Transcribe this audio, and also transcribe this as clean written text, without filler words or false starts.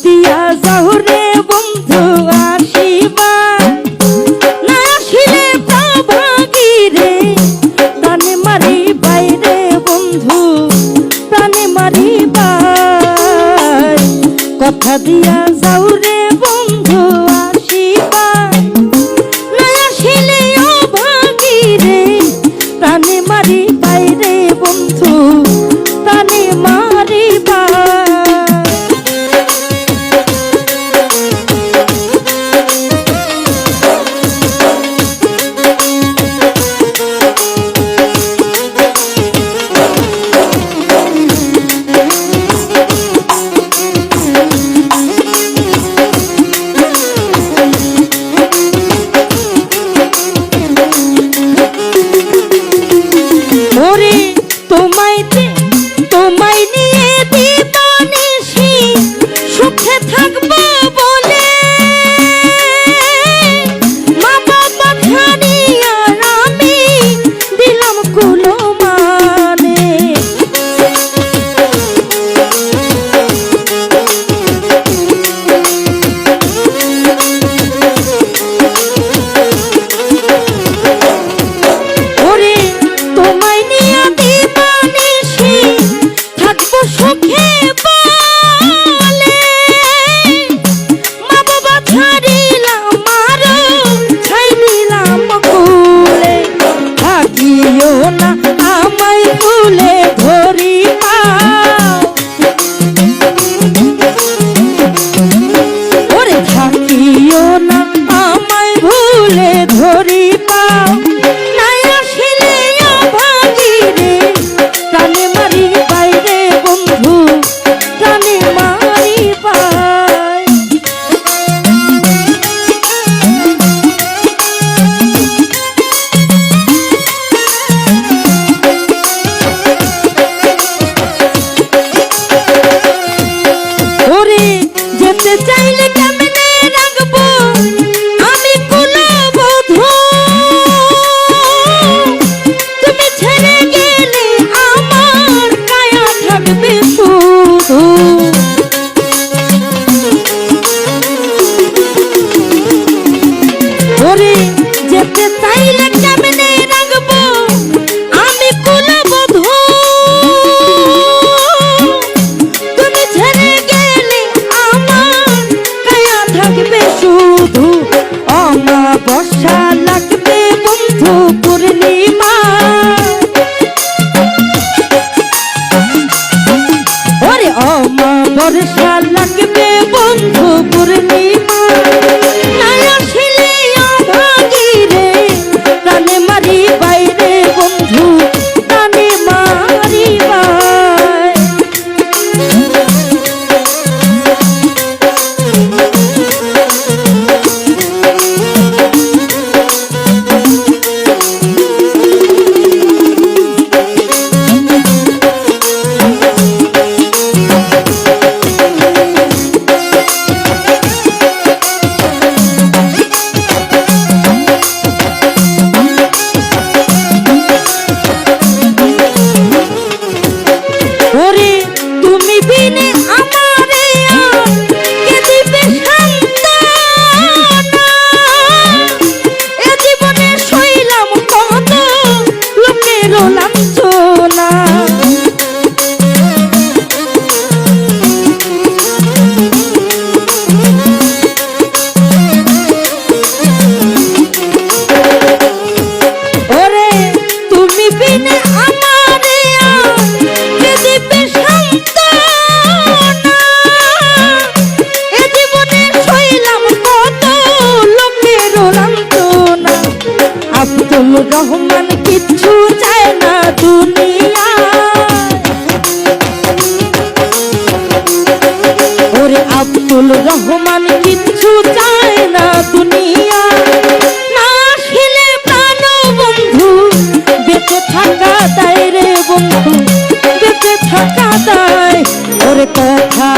দিয়া যাও রে বন্ধু আসিবা, না আসিলে প্রাণভাগী রে প্রাণে মারিবাই রে বন্ধু প্রাণে মারিবাই। কথা দিয়া যাও রে বন্ধু আসিবা, না আসিলে অভাগী রে প্রাণে মারিবাই রে বন্ধু প্রাণে মারিবাই। ওরে তোমায় নিয়ে দিবানিশি সুখে থাকবো বলে, মা বাবা ছাড়িয়া আমি দিলাম কুলো মানে। ওরে তোমায় নিয়ে দিবানিশি থাকবো সুখে বলে, মা বাবা ছাড়িলাম আরো ছাই দিলাম কুলে। থাকিও না আমায় ভুলে ধরি পাও, ওরে থাকিও না আমায় ভুলে ধরি পাও, নাই আসিলে অভাগী রে প্রাণে মারিবাই রে বন্ধু প্রাণে মারিবাই। ওরে যেতে চাইলে কেমনে রাখবো আমি কুলবধূ, তুমি ছেড়ে গেলে আমার কায়া থাকবে শুধু। ওরে যেতে চাইলে কেমনে রাখবো আমি কুলবধূ, তুমি ছেড়ে গেলে আমার কায়া থাকবে শুধু। অমাবস্যা লাগবে বন্ধু পূর্ণিমা, ওরে অমাবস্যা লাগবে বন্ধু পূর্ণিমা, নাই আসিলে অভাগী রে প্রাণে মারিবাই রে বন্ধু প্রাণে মারিবাই। ওরে তুমি বিনে আমারে আর কে দিবে সান্ত্বনা, এ জীবনে সইলাম কত লোকের লাঞ্ছনা। ওরে তুমি বিনে আমারে আর কে দিবে সান্ত্বনা, এ জীবনে সইলাম কত লোকের লাঞ্ছনা। আব্দুল রহমান কিচ্ছু চায় না দুনিয়ায়, ওরে আব্দুল রহমান কিচ্ছু চায় না দুনিয়ায়, না আসিলে প্রাণ বন্ধু বেঁচে থাকা দায় রে বন্ধু বেঁচে থাকা দায়। ওরে কথা